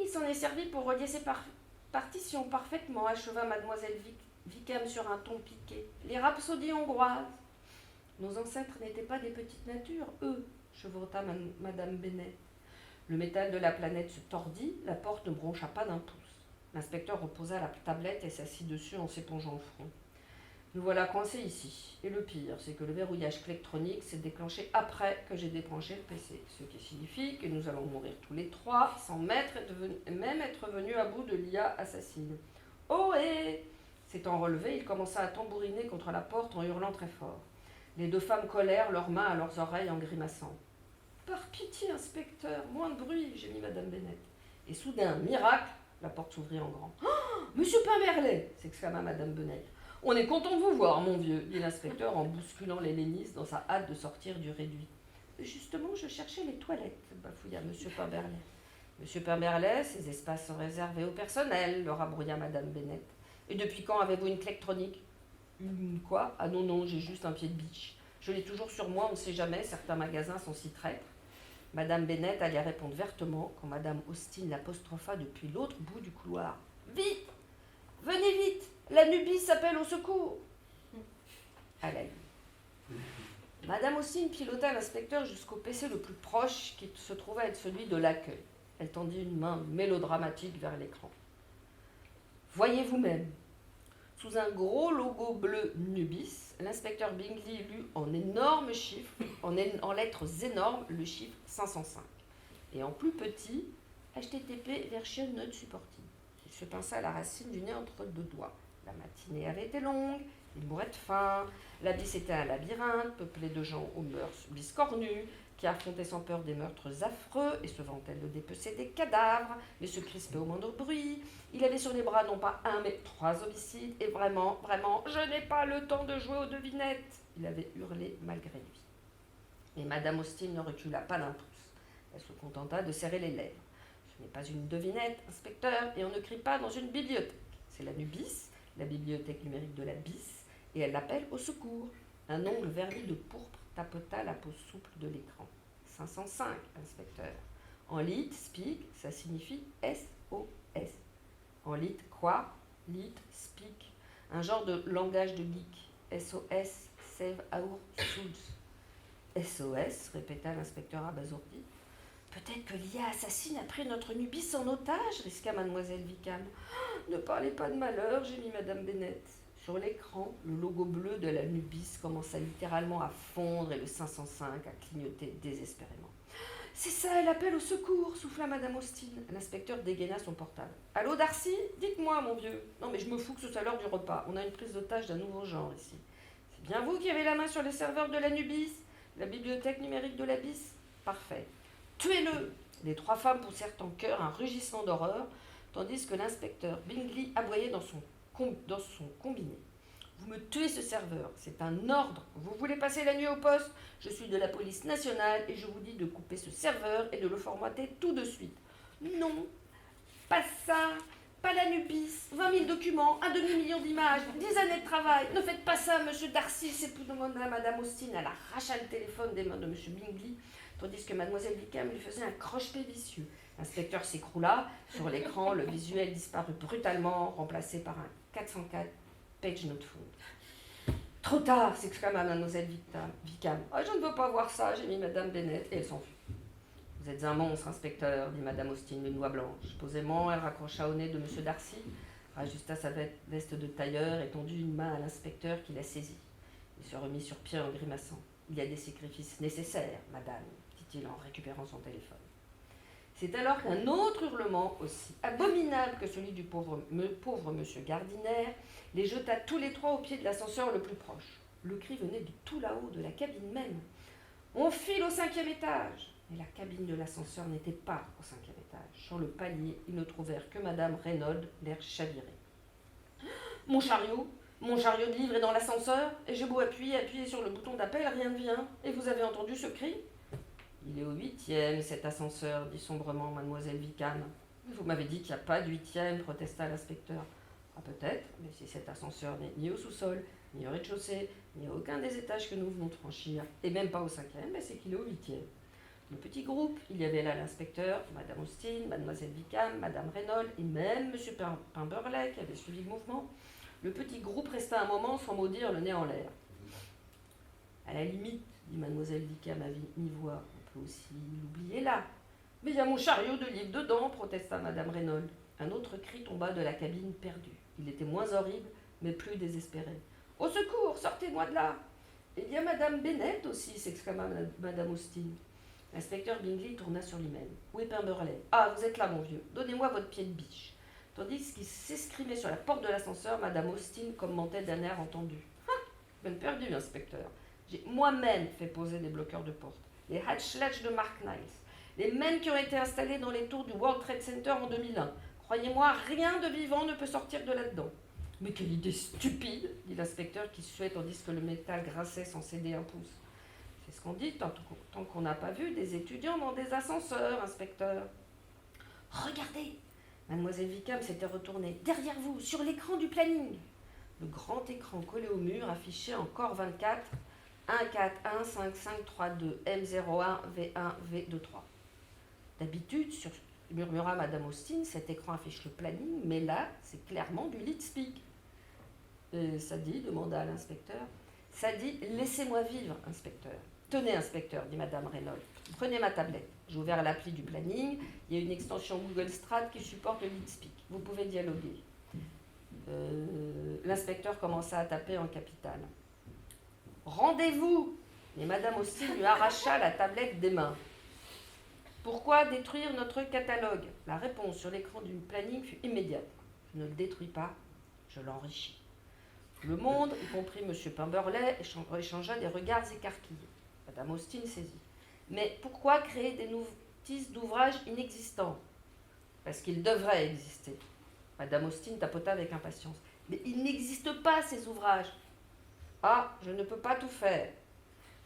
Il s'en est servi pour relier ses partitions parfaitement, acheva mademoiselle Wickham sur un ton piqué. Les rhapsodies hongroises. Nos ancêtres n'étaient pas des petites natures, eux, chevrota madame Bennett. Le métal de la planète se tordit, la porte ne broncha pas d'un pouce. L'inspecteur reposa la tablette et s'assit dessus en s'épongeant le front. Nous voilà coincés ici. Et le pire, c'est que le verrouillage électronique s'est déclenché après que j'ai débranché le PC. Ce qui signifie que nous allons mourir tous les trois sans même être venus à bout de l'IA assassine. Oh et s'étant relevé, il commença à tambouriner contre la porte en hurlant très fort. Les deux femmes collèrent leurs mains à leurs oreilles en grimaçant. « Par pitié, inspecteur, moins de bruit !» gémit madame Bennett. Et soudain, miracle, la porte s'ouvrit en grand. « Oh, monsieur Pimberley !» s'exclama madame Bennett. « On est content de vous voir, mon vieux !» dit l'inspecteur en bousculant l'helléniste dans sa hâte de sortir du réduit. « Justement, je cherchais les toilettes, » bafouilla monsieur Pimberley. « Monsieur Pimberley, ces espaces sont réservés au personnel, » le rabrouilla madame Bennett. « Et depuis quand avez-vous une clectronique ?»« Une quoi ? Ah non, j'ai juste un pied de biche. Je l'ai toujours sur moi, on ne sait jamais, certains magasins sont si traîtres. » Madame Bennett allait répondre vertement quand madame Austin l'apostropha depuis l'autre bout du couloir. « Vite ! Venez vite ! La Nubie s'appelle au secours !» À la nuit. Madame Austin pilota l'inspecteur jusqu'au PC le plus proche qui se trouvait être celui de l'accueil. Elle tendit une main mélodramatique vers l'écran. « Voyez vous-même. » Sous un gros logo bleu Nubis, l'inspecteur Bingley lut en énormes chiffres, en lettres énormes, le chiffre 505. Et en plus petit, HTTP version not supported. Il se pinça la racine du nez entre deux doigts. La matinée avait été longue, il mourait de faim, l'abysse était un labyrinthe, peuplé de gens aux mœurs biscornues, qui affrontaient sans peur des meurtres affreux et se vantaient de dépecer des cadavres, mais se crispaient au moindre bruit. Il avait sur les bras non pas un, mais 3 homicides, et vraiment, je n'ai pas le temps de jouer aux devinettes. Il avait hurlé malgré lui. Mais madame Austin ne recula pas d'un pouce. Elle se contenta de serrer les lèvres. Ce n'est pas une devinette, inspecteur, et on ne crie pas dans une bibliothèque. C'est la Nubis, la bibliothèque numérique de la BIS, et elle l'appelle au secours. Un ongle verni de pourpre tapota la peau souple de l'écran. 505, inspecteur. En lit, speak, ça signifie SOS. En lit, quoi? Lit, speak. Un genre de langage de geek. SOS, save our souls. SOS, répéta l'inspecteur abasourdi. Peut-être que l'IA assassine a pris notre Nubis en otage, risqua mademoiselle Wickham. Oh, ne parlez pas de malheur, gémit madame Bennett. Sur l'écran, le logo bleu de la Nubis commença littéralement à fondre et le 505 à clignoter désespérément. C'est ça, elle appelle au secours, souffla madame Austin. L'inspecteur dégaina son portable. Allô, Darcy? Dites-moi, mon vieux. Non, mais je me fous que ce soit l'heure du repas. On a une prise d'otage d'un nouveau genre ici. C'est bien vous qui avez la main sur les serveurs de la Nubis? La bibliothèque numérique de la BIS? Parfait. Tuez-le! Les trois femmes poussèrent en chœur un rugissement d'horreur, tandis que l'inspecteur Bingley aboyait dans son combiné. Vous me tuez ce serveur, c'est un ordre. Vous voulez passer la nuit au poste? Je suis de la police nationale et je vous dis de couper ce serveur et de le formater tout de suite. Non, pas ça, pas la Nubis, 20 000 documents, un demi-million d'images, 10 années de travail. Ne faites pas ça, monsieur Darcy, c'est pour demander à madame Austin. Elle arracha le téléphone des mains de monsieur Bingley, tandis que mademoiselle Wickham lui faisait un croche-pied vicieux. L'inspecteur s'écroula. Sur l'écran, le visuel disparut brutalement, remplacé par un 404 page not found. Trop tard, s'exclama mademoiselle Wickham. Oh, je ne veux pas voir ça, j'ai mis madame Bennett, et elle s'enfuit. Vous êtes un monstre, inspecteur, dit madame Austin d'une voix blanche. Posément, elle raccrocha au nez de monsieur Darcy, rajusta sa veste de tailleur et tendit une main à l'inspecteur qui la saisit. Il se remit sur pied en grimaçant. Il y a des sacrifices nécessaires, madame, dit-il en récupérant son téléphone. C'est alors qu'un autre hurlement, aussi abominable que celui du pauvre monsieur Gardiner, les jeta tous les trois au pied de l'ascenseur le plus proche. Le cri venait de tout là-haut, de la cabine même. On file au 5e étage. Mais la cabine de l'ascenseur n'était pas au 5e étage. Sur le palier, ils ne trouvèrent que madame Reynolds, l'air chaviré. Mon chariot de livres est dans l'ascenseur, et j'ai beau appuyer sur le bouton d'appel, rien ne vient. Et vous avez entendu ce cri? Il est au 8e, cet ascenseur, dit sombrement mademoiselle Wickham. Vous m'avez dit qu'il n'y a pas de 8e, protesta l'inspecteur. Ah, peut-être, mais si cet ascenseur n'est ni au sous-sol, ni au rez-de-chaussée, ni à aucun des étages que nous venons de franchir, et même pas au 5e, ben c'est qu'il est au 8e. Le petit groupe, il y avait là l'inspecteur, madame Austin, mademoiselle Wickham, madame Reynolds, et même monsieur Pimberley qui avait suivi le mouvement. Le petit groupe resta un moment sans mot dire, le nez en l'air. À la limite, dit mademoiselle Wickham à mi-voix, on peut aussi l'oublier là. Mais il y a mon chariot de livres dedans, protesta madame Reynolds. Un autre cri tomba de la cabine perdue. Il était moins horrible, mais plus désespéré. Au secours, sortez-moi de là! Eh bien, madame Bennett aussi, s'exclama madame Austin. L'inspecteur Bingley tourna sur lui-même. Où est Pimberley? Ah, vous êtes là, mon vieux. Donnez-moi votre pied de biche. Tandis qu'il s'escrimait sur la porte de l'ascenseur, madame Austin commentait d'un air entendu. Ah, peine perdue, inspecteur. J'ai moi-même fait poser des bloqueurs de porte. Les Hatchlatch de Mark Niles. Les mêmes qui ont été installés dans les tours du World Trade Center en 2001. Croyez-moi, rien de vivant ne peut sortir de là-dedans. Mais quelle idée stupide, dit l'inspecteur qui suait tandis que le métal grinçait sans céder un pouce. C'est ce qu'on dit tant qu'on n'a pas vu des étudiants dans des ascenseurs, inspecteur. Regardez! Mademoiselle Wickham s'était retournée. Derrière vous, sur l'écran du planning. Le grand écran collé au mur affichait encore 24 1415532 M01 V1 V23. D'habitude, murmura madame Austin, cet écran affiche le planning, mais là, c'est clairement du lead speak. Ça dit, demanda l'inspecteur. Ça dit, laissez-moi vivre, inspecteur. Tenez, inspecteur, dit madame Reynolds. Prenez ma tablette. J'ai ouvert l'appli du planning. Il y a une extension Google Strat qui supporte le lead speak. Vous pouvez dialoguer. L'inspecteur commença à taper en capitale. Rendez-vous! Et madame Austin lui arracha la tablette des mains. Pourquoi détruire notre catalogue? La réponse sur l'écran du planning fut immédiate. Je ne le détruis pas, je l'enrichis. Le monde, y compris M. Pimberley, échangea des regards écarquillés. Madame Austin saisit. Mais pourquoi créer des notices d'ouvrages inexistants? Parce qu'ils devraient exister. Madame Austin tapota avec impatience. Mais il n'existe pas ces ouvrages. Ah, je ne peux pas tout faire.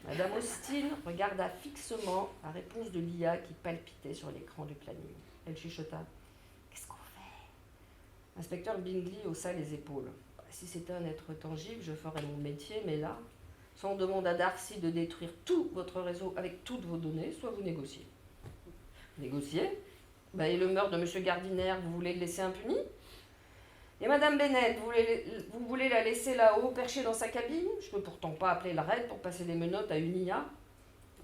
Madame Austin regarda fixement la réponse de l'IA qui palpitait sur l'écran du planning. Elle chuchota. Qu'est-ce qu'on fait? L'inspecteur Bingley haussa les épaules. Si c'était un être tangible, je ferais mon métier, mais là, soit on demande à Darcy de détruire tout votre réseau avec toutes vos données, soit vous négociez. Négocier? Et le meurtre de M. Gardiner, vous voulez le laisser impuni? Et Madame Bennet, vous voulez la laisser là-haut, perchée dans sa cabine? Je peux pourtant pas appeler le raid pour passer des menottes à une IA.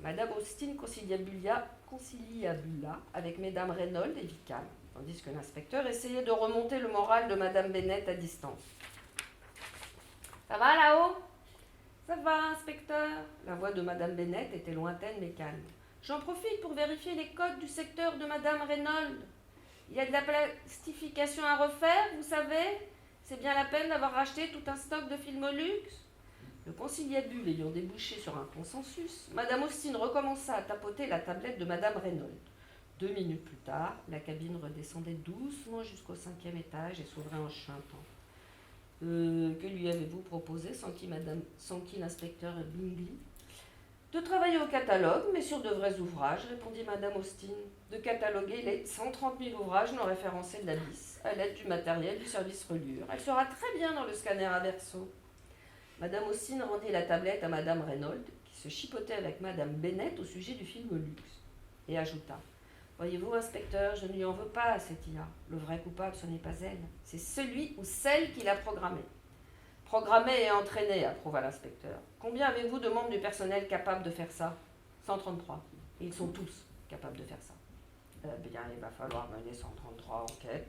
Madame Austin conciliabula avec Mesdames Reynolds et Wickham, tandis que l'inspecteur essayait de remonter le moral de Madame Bennet à distance. Ça va là-haut? Ça va, inspecteur. La voix de Madame Bennet était lointaine mais calme. J'en profite pour vérifier les codes du secteur de Madame Reynolds. Il y a de la plastification à refaire, vous savez. C'est bien la peine d'avoir racheté tout un stock de Filmolux. Le conciliabule ayant débouché sur un consensus, Madame Austin recommença à tapoter la tablette de Madame Reynolds. 2 minutes plus tard, la cabine redescendait doucement jusqu'au 5e étage et s'ouvrait en chantant. Que lui avez-vous proposé, s'enquit l'inspecteur Bingley? De travailler au catalogue, mais sur de vrais ouvrages, répondit Madame Austin. De cataloguer les 130 000 ouvrages non référencés de la BIS, à l'aide du matériel du service reliure. Elle sera très bien dans le scanner à verso. Madame Austin rendit la tablette à Madame Reynolds, qui se chipotait avec Madame Bennet au sujet du film Luxe, et ajouta. Voyez-vous, inspecteur, je ne lui en veux pas à cette IA. Le vrai coupable, ce n'est pas elle, c'est celui ou celle qui l'a programmée. Programmée et entraînée, approuva l'inspecteur. Combien avez-vous de membres du personnel capables de faire ça? 133. Et ils sont tous capables de faire ça. Bien, il va falloir mener 133 enquêtes.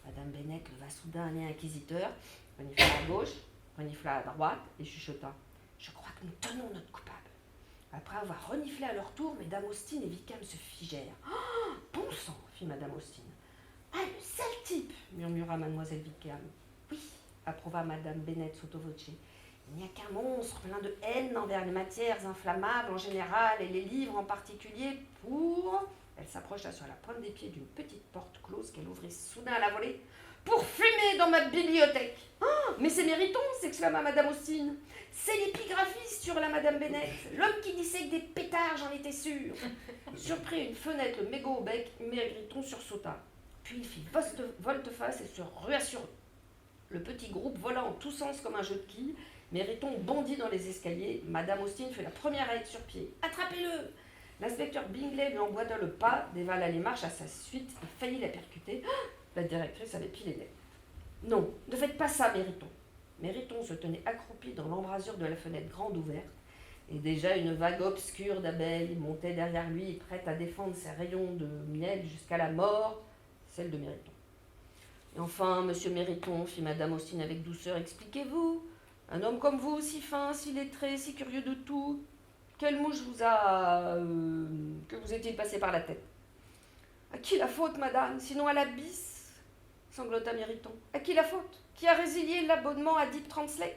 Madame Bennet leva soudain un nez inquisiteur, renifla à gauche, renifla à droite et chuchota. Je crois que nous tenons notre coupable. Après avoir reniflé à leur tour, Mesdames Austin et Wickham se figèrent. Oh, bon sang, fit Madame Austin. Ah, le sale type, murmura Mademoiselle Wickham. Oui, approuva Madame Bennet sotto voce. Il n'y a qu'un monstre plein de haine envers les matières inflammables en général et les livres en particulier pour... Elle s'approcha sur la pointe des pieds d'une petite porte close qu'elle ouvrit soudain à la volée. Pour fumer dans ma bibliothèque. Oh, mais c'est mériton, s'exclama Madame Austin. C'est l'épigraphiste sur la Madame Bennet. L'homme qui dissèque des pétards, j'en étais sûre. Surpris à une fenêtre, le mégot au bec, Mériton sursauta. Puis il fit volte-face et se rua sur eux. Le petit groupe vola en tous sens comme un jeu de quilles. Mériton bondit dans les escaliers. Madame Austin fait la première à être sur pied. Attrapez-le! L'inspecteur Bingley lui emboîta le pas, dévala les marches à sa suite et faillit la percuter. La directrice avait pilé les. Non, ne faites pas ça, Mériton. Mériton se tenait accroupi dans l'embrasure de la fenêtre grande ouverte, et déjà une vague obscure d'abeilles montait derrière lui, prête à défendre ses rayons de miel jusqu'à la mort, celle de Mériton. Et enfin, monsieur Mériton, fit Madame Austin avec douceur, expliquez-vous. Un homme comme vous, si fin, si lettré, si curieux de tout, quelle mouche vous a... que vous est-il passé par la tête? À qui la faute, madame? Sinon à la BIS, sanglota Mériton. À qui la faute? Qui a résilié l'abonnement à Deep Translate?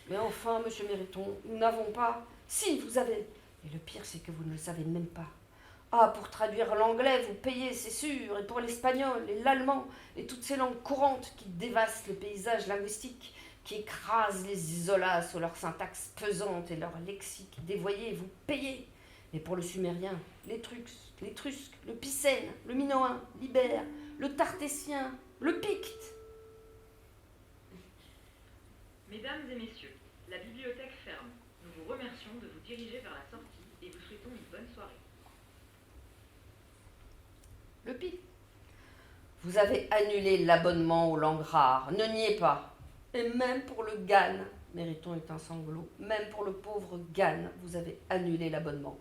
Mais enfin, monsieur Mériton, nous n'avons pas... Si, vous avez. Et le pire, c'est que vous ne le savez même pas. Ah, pour traduire l'anglais, vous payez, c'est sûr, et pour l'espagnol et l'allemand, et toutes ces langues courantes qui dévastent le paysage linguistique, qui écrasent les isolats sous leur syntaxe pesante et leur lexique dévoyé, vous payez. Et pour le sumérien, l'étrusque, le picène, le minoen, l'ibère, le tartessien, le picte. Mesdames et messieurs, la bibliothèque ferme. Nous vous remercions de vous diriger vers la sortie et vous souhaitons une bonne soirée. Le picte. Vous avez annulé l'abonnement aux langues rares, ne niez pas. Et même pour le GAN, Mériton est un sanglot, même pour le pauvre GAN, vous avez annulé l'abonnement.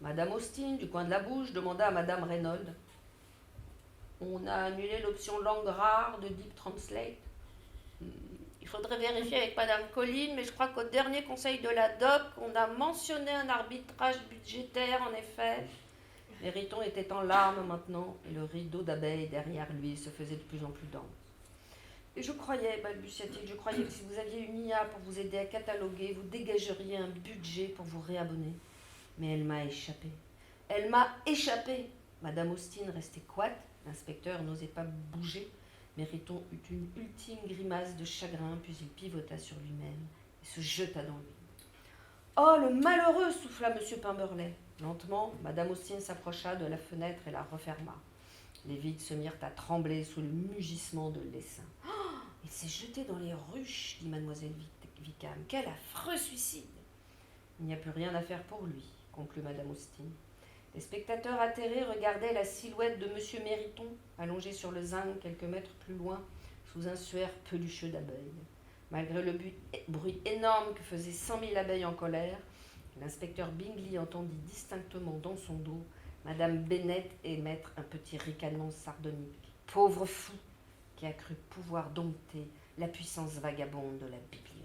Madame Austin, du coin de la bouche, demanda à Madame Reynolds. On a annulé l'option langue rare de Deep Translate. Il faudrait vérifier avec Madame Colline, mais je crois qu'au dernier conseil de la DOC, on a mentionné un arbitrage budgétaire, en effet. Mériton était en larmes maintenant, et le rideau d'abeilles derrière lui se faisait de plus en plus dense. Et je croyais, balbutia-t-il, je croyais que si vous aviez une IA pour vous aider à cataloguer, vous dégageriez un budget pour vous réabonner. Mais elle m'a échappé. Elle m'a échappé. Madame Austin restait coite, l'inspecteur n'osait pas bouger. Mériton eut une ultime grimace de chagrin, puis il pivota sur lui-même et se jeta dans lui. Oh, le malheureux souffla M. Pimberley. Lentement, Madame Austin s'approcha de la fenêtre et la referma. Les vitres se mirent à trembler sous le mugissement de l'essaim. Oh, il s'est jeté dans les ruches, dit mademoiselle Wickham. Quel affreux suicide! Il n'y a plus rien à faire pour lui, conclut Madame Austin. Les spectateurs atterrés regardaient la silhouette de M. Mériton, allongé sur le zinc quelques mètres plus loin, sous un suaire pelucheux d'abeilles. Malgré le bruit énorme que faisaient 100 000 abeilles en colère, l'inspecteur Bingley entendit distinctement dans son dos Madame Bennet émettre un petit ricanement sardonique. Pauvre fou qui a cru pouvoir dompter la puissance vagabonde de la bibliothèque.